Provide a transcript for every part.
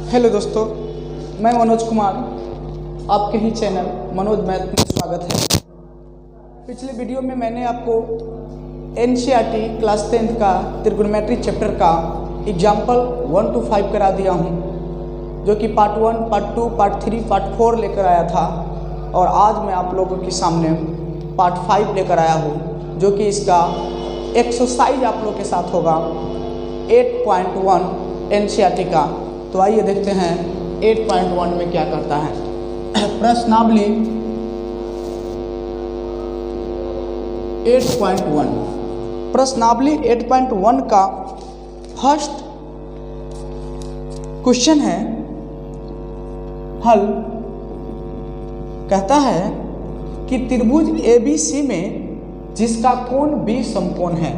Hello दोस्तों, मैं मनोज कुमार, आपके ही चैनल मनोज मैथ में स्वागत है। पिछले वीडियो में मैंने आपको एनसीईआरटी क्लास 10th का त्रिगोनोमेट्री चैप्टर का एग्जाम्पल 1 to 5 करा दिया हूँ, जो कि पार्ट 1, पार्ट 2, पार्ट 3, पार्ट 4 लेकर आया था। और आज मैं आप लोगों के सामने पार्ट 5 लेकर आया हूँ, जो कि इसका एक्सरसाइज आप लोग के साथ होगा 8.1 एनसीईआरटी का। तो आइए देखते हैं 8.1 में क्या करता है। प्रश्नावली 8.1 प्रश्नावली 8.1 का फर्स्ट क्वेश्चन है हल। कहता है कि त्रिभुज ABC में जिसका कोण B समकोण है।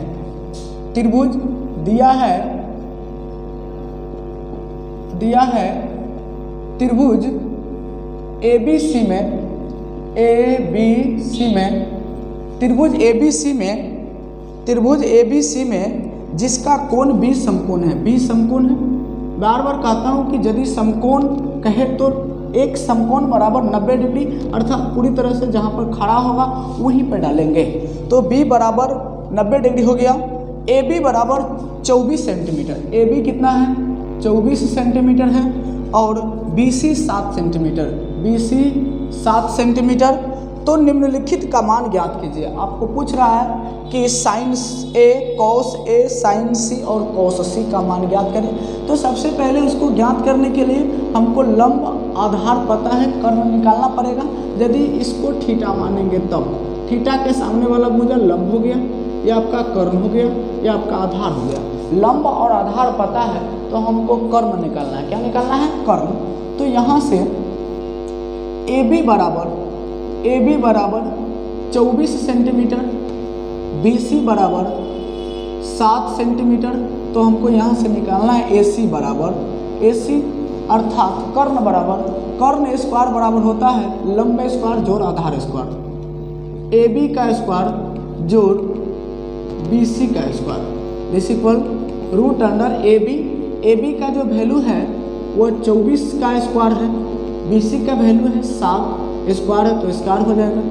त्रिभुज दिया है त्रिभुज ABC में जिसका कोण B समकोण है। B समकोण है, बार बार कहता हूँ कि यदि समकोण कहे तो एक समकोण बराबर 90 डिग्री, अर्थात पूरी तरह से जहाँ पर खड़ा होगा वहीं पर डालेंगे। तो B बराबर 90 डिग्री हो गया। AB बराबर 24 सेंटीमीटर। AB कितना है? 24 सेंटीमीटर है। और BC 7 सेंटीमीटर। BC 7 centimetre. तो निम्नलिखित का मान ज्ञात कीजिए। आपको पूछ रहा है कि sine A, cos A, sine C और कॉस C का मान ज्ञात करें। तो सबसे पहले उसको ज्ञात करने के लिए हमको लंब आधार पता है, कर्ण निकालना पड़ेगा। यदि इसको थीटा मानेंगे तब थीटा के सामने वाला भुजा लंब हो गया, या आपका कर्ण हो गया, या आपका आधार हो गया। लंब और आधार पता है तो हमको कर्ण निकालना है। क्या निकालना है? कर्ण। तो यहाँ से AB बराबर 24 सेंटीमीटर, BC बराबर 7 सेंटीमीटर। तो हमको यहाँ से निकालना है AC अर्थात कर्ण बराबर, कर्ण स्क्वायर बराबर होता है लंब स्क्वायर जोड़ आधार स्क्वायर। AB का स्क्वायर जोड़ BC का square is equal root under AB का जो वैल्यू है वो 24 का स्क्वायर है, BC का वैल्यू है 7 स्क्वायर है, तो स्क्वायर हो जाएगा।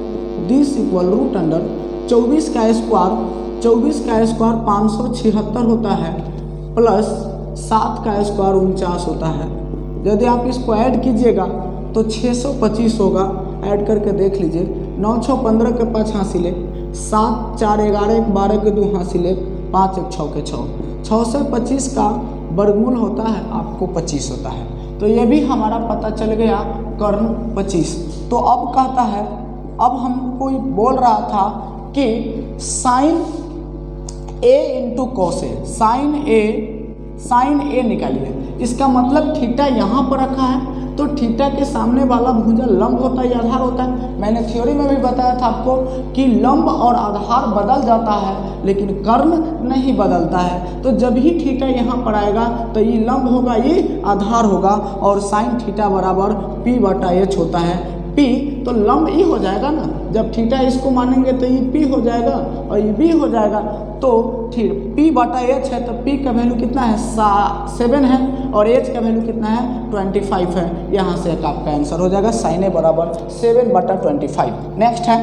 दिस इक्वल रूट अंडर 24 का स्क्वायर 576 होता है, प्लस 7 का स्क्वायर 49 होता है। यदि आप इसको ऐड कीजिएगा तो 625 होगा। ऐड करके देख लीजिए। 9 6 15 के 5 हासिले, 7 4 11 12 के 2 हासिले, 5 1 6 के 6 से 25 का वर्गमूल होता है, आपको 25 होता है। तो ये भी हमारा पता चल गया, कर्ण 25। तो अब कहता है, अब हमको बोल रहा था कि sine A into cos A, sine A निकालिए। इसका मतलब थीटा यहाँ पर रखा है, तो थीटा के सामने वाला भुजा लंब होता है या आधार होता है। मैंने थ्योरी में भी बताया था आपको कि लंब और आधार बदल जाता है, लेकिन कर्ण नहीं बदलता है। तो जब ही थीटा यहाँ पर आएगा तो ये लंब होगा, ये आधार होगा। और साइन थीटा बराबर P/H होता है। P तो लंब E हो जाएगा ना, जब थीटा इसको मानेंगे तो ये P हो जाएगा और ये B हो जाएगा। तो फिर P/H है, तो P का वैल्यू कितना है? 7 है, और H का वैल्यू कितना है? 25 है। यहाँ से एक आपका आंसर हो जाएगा साइन A बराबर 7/25। नेक्स्ट है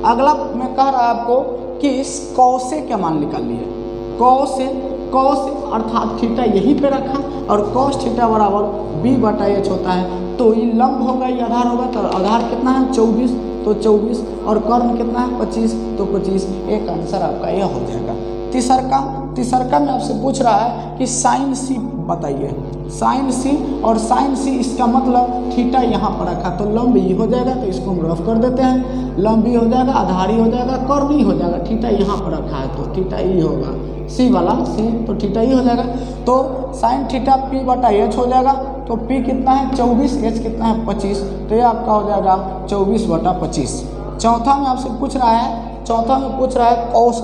अगला। मैं कह रहा आपको कि कॉस A का मान निकाल लिए। कॉस अर्थात थीटा यहीं पे रखा, और कॉस थीटा बराबर B/H होता है। तो ये लंब होगा, ये आधार होगा। तो आधार कितना है? 24, तो 24, और कर्ण कितना है? 25, तो 25। एक आंसर आपका यह हो जाएगा। तीसरा में आपसे पूछ रहा है कि साइन C बताइए। साइन C, और साइन C इसका मतलब थीटा यहाँ पर रखा, तो लंब E हो जाएगा। तो इसको हम रफ कर देते हैं। लंब E हो जाएगा, आधार E हो जाएगा, कर्ण E हो जाएगा। थीटा यहाँ पर रखा है तो थीटा E होगा, C वाला C, तो थीटा E हो जाएगा। तो साइन थीटा P/H हो जाएगा। तो P कितना है? 24, H कितना है? 25। तो ये आपका हो जाएगा 24/25। चौथा में पूछ रहा है कॉस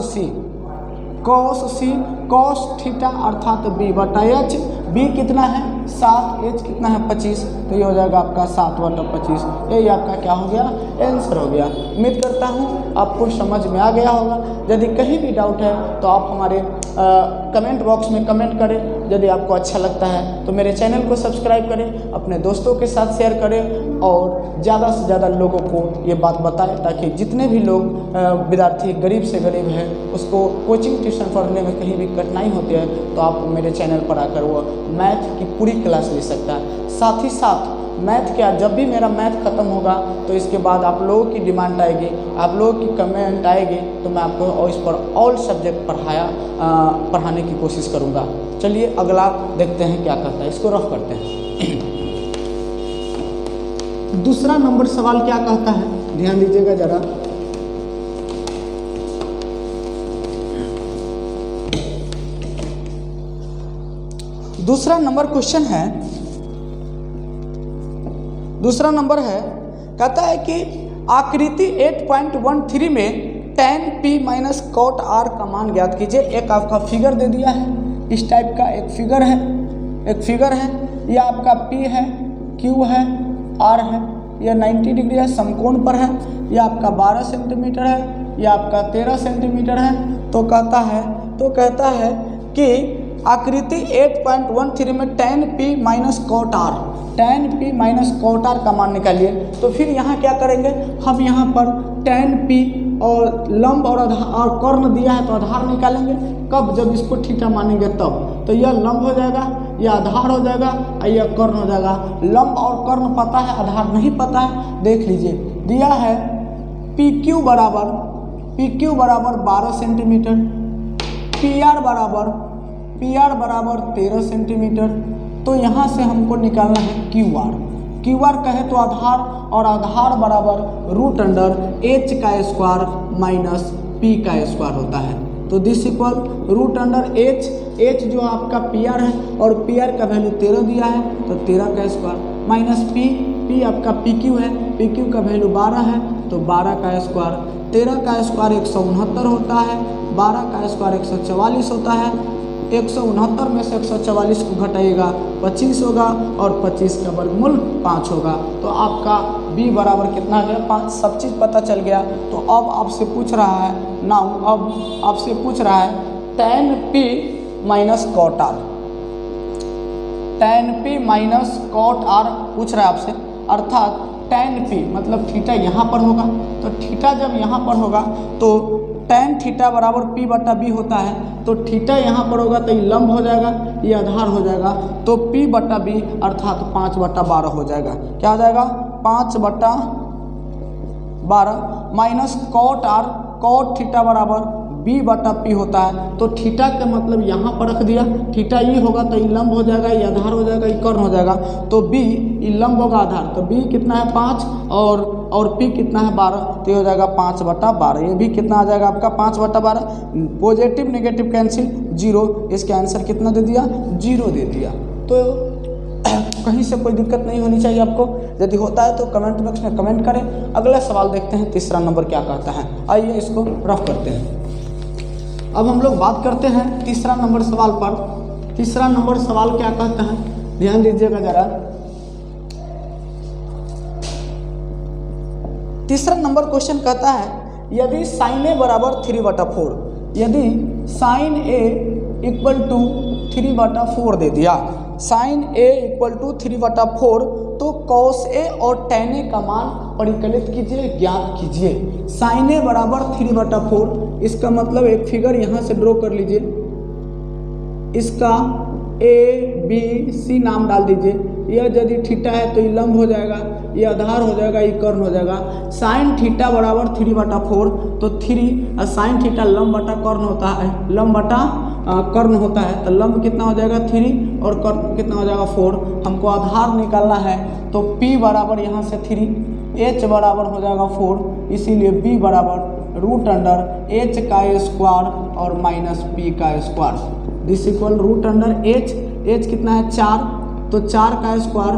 C। कॉस थीटा अर्थात बी बटा एच। बी कितना है 7, एच कितना है 25, तो ये हो जाएगा आपका 7/25। यही आपका क्या हो गया आंसर हो गया। उम्मीद करता हूँ आपको समझ में आ गया होगा। यदि कहीं भी डाउट है तो आप हमारे कमेंट बॉक्स में कमेंट करें। यदि आपको अच्छा लगता है तो मेरे चैनल को सब्सक्राइब करें, अपने दोस्तों के साथ शेयर करें और ज़्यादा से ज़्यादा लोगों को ये बात बताएं, ताकि जितने भी लोग विद्यार्थी गरीब से गरीब है उसको कोचिंग ट्यूशन पढ़ने में कहीं भी कठिनाई होती है तो आप मेरे चैनल पर आकर वो मैथ की पूरी क्लास ले सकता है। साथ ही साथ मैथ क्या, जब भी मेरा मैथ ख़त्म होगा तो इसके बाद आप लोगों की डिमांड आएगी, आप लोगों की कमेंट आएगी, तो मैं आपको और इस पर ऑल सब्जेक्ट पढ़ाने की कोशिश करूँगा। चलिए अगला देखते हैं क्या कहता है, इसको रफ करते हैं। दूसरा नंबर सवाल क्या कहता है, ध्यान दीजिएगा जरा। दूसरा नंबर क्वेश्चन है, दूसरा नंबर है, कहता है कि आकृति 8.13 में tan p minus cot r का मान ज्ञात कीजिए। एक आपका फिगर दे दिया है, इस टाइप का एक फिगर है, यह आपका p है, q है, r है, यह 90 डिग्री है, समकोण पर है, यह आपका 12 सेंटीमीटर है, यह आपका 13 सेंटीमीटर है। तो कहता है कि आकृति 8.13 में tan p minus cot r, tan p minus cot r का मान निकालिए। तो फिर यहाँ क्या करेंगे हम, यहाँ पर tan p और लंब और आधार और कर्ण दिया है तो आधार निकालेंगे। कब, जब इसको थीटा मानेंगे तब। तो यह लंब हो जाएगा, यह आधार हो जाएगा और यह कर्ण हो जाएगा। लंब और कर्ण पता है, आधार नहीं पता है। देख लीजिए, दिया है PQ बराबर 12 सेंटीमीटर, PR बराबर 13 सेंटीमीटर। तो यहाँ से हमको निकालना है QR कहे तो आधार, और आधार बराबर √h का स्क्वायर माइनस p का स्क्वायर होता है। तो दिस इक्वल √h जो आपका PR है और PR का वैल्यू 13 दिया है तो 13 का स्क्वायर माइनस p आपका PQ है, PQ का वैल्यू 12 है तो 12 का स्क्वायर। 13 का स्क्वायर 169 होता है, 12 का स्क्वायर 144 होता है। 169 में से 144 को घटाइएगा 25 होगा और 25 का वर्गमूल 5 होगा। तो आपका b बराबर कितना आ गया 5। सब चीज़ पता चल गया। तो अब आपसे पूछ रहा है tan p minus cot r, tan p minus cot r पूछ रहा है आपसे। अर्थात tan p मतलब थीटा यहाँ पर होगा, तो थीटा जब यहाँ पर होगा तो tan थीटा बराबर p बटा b होता है। तो थीटा यहाँ पर होगा तो ये लंब हो जाएगा, ये आधार हो जाएगा। तो p बटा b अर्थात 5/12 हो जाएगा। क्या हो जाएगा 5/12 माइनस cot थीटा बराबर b बटा p होता है। तो थीटा का मतलब यहाँ पर रख दिया, थीटा ये होगा तो ये लंब हो जाएगा, ये आधार हो जाएगा, ये कर्ण हो जाएगा। तो b ये लंब होगा आधार, तो b कितना है 5 और p कितना है 12, तो ये हो जाएगा 5/12। ये भी कितना आ जाएगा आपका 5/12। पॉजिटिव नेगेटिव कैंसिल 0, इसका आंसर कितना दे दिया 0 दे दिया। तो कहीं से कोई दिक्कत नहीं होनी चाहिए आपको। यदि होता है तो कमेंट बॉक्स में कमेंट करें। अगला सवाल देखते हैं, तीसरा नंबर क्या कहता है। आइए इसको रफ करते हैं। अब हम लोग बात करते हैं तीसरा नंबर सवाल पर। तीसरा नंबर सवाल क्या कहता है, ध्यान दीजिएगा जरा। तीसरा नंबर क्वेश्चन कहता है यदि sin a बराबर 3/4, यदि sin a इक्वल टू 3/4 दे दिया, sin a इक्वल टू 3/4, तो cos a और tan a का मान परिकलित कीजिए, ज्ञात कीजिए। sin a बराबर 3/4, इसका मतलब एक फिगर यहाँ से ड्रॉ कर लीजिए, इसका a b c नाम डाल दीजिए। यह यदि थीटा है तो ये लंब हो जाएगा, ये आधार हो जाएगा, ये कर्ण हो जाएगा। sin थीटा बराबर 3/4, तो 3 sin थीटा लंब बटा कर्ण होता है, लंब बटा कर्ण होता है। तो लंब कितना हो जाएगा 3 और कर्ण कितना हो जाएगा 4। हमको आधार निकालना है तो p बराबर यहाँ से 3, h बराबर हो जाएगा 4, इसीलिए b बराबर √h का स्क्वायर और माइनस p का स्क्वायर। दिस इक्वल √h कितना है 4, तो 4 का स्क्वायर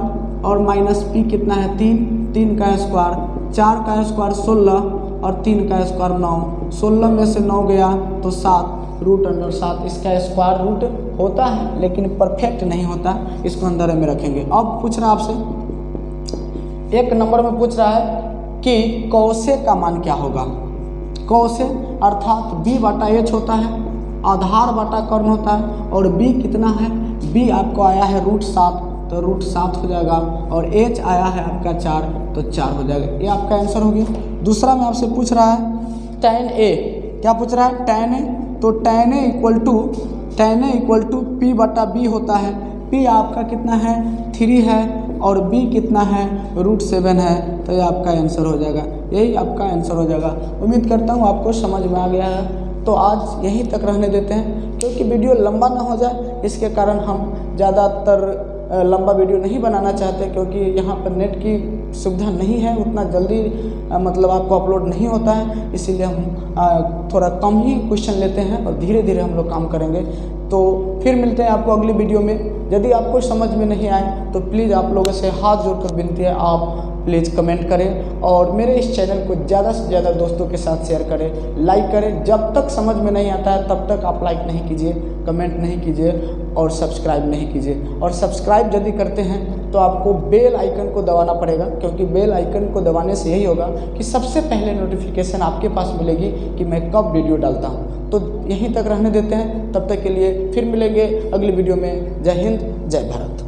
और माइनस p कितना है 3 का स्क्वायर। 4 का स्क्वायर 16 और 3 का स्क्वायर 9, 16 में से 9 गया तो 7, रूट अंडर 7 इसका स्क्वायर रूट होता है, लेकिन परफेक्ट नहीं होता, इसको अंदर में रखेंगे। अब पूछ रहा है आपसे, एक नंबर में पूछ रहा है कि कौशे का मान क्या होगा। कौशे अर्थात b बटा h होता है, आधार बटा कर्ण होता है, और b कितना है, b आपको आया है √7 तो √7 हो जाएगा, और h आया है आपका 4 तो 4 हो जाएगा। ये आपका आंसर हो गया। दूसरा में आपसे पूछ रहा है tan a, क्या पूछ रहा है tan a, तो tan a equal to p बटा b होता है। p आपका कितना है 3 है, और b कितना है √7 है, तो ये आपका आंसर हो जाएगा, यही आपका आंसर हो जाएगा। उम्मीद करता हूँ आपको समझ में आ गया है। तो आज यहीं तक रहने देते हैं, क्योंकि वीडियो लंबा ना हो जाए, इसके कारण हम ज़्यादातर लंबा वीडियो नहीं बनाना चाहते, क्योंकि यहाँ पर नेट की सुविधा नहीं है, उतना जल्दी मतलब आपको अपलोड नहीं होता है, इसीलिए हम थोड़ा कम ही क्वेश्चन लेते हैं और धीरे धीरे हम लोग काम करेंगे। तो फिर मिलते हैं आपको अगली वीडियो में। यदि आपको समझ में नहीं आए तो प्लीज़ आप लोगों से हाथ जोड़कर विनती है, आप प्लीज़ कमेंट करें और मेरे इस चैनल को ज़्यादा से ज़्यादा दोस्तों के साथ शेयर करें, लाइक करें। जब तक समझ में नहीं आता है तब तक आप लाइक नहीं कीजिए, कमेंट नहीं कीजिए और सब्सक्राइब नहीं कीजिए। और सब्सक्राइब यदि करते हैं तो आपको बेल आइकन को दबाना पड़ेगा, क्योंकि बेल आइकन को दबाने से यही होगा कि सबसे पहले नोटिफिकेशन आपके पास मिलेगी कि मैं कब वीडियो डालता हूँ। तो यहीं तक रहने देते हैं, तब तक के लिए फिर मिलेंगे अगली वीडियो में। जय हिंद, जय भारत।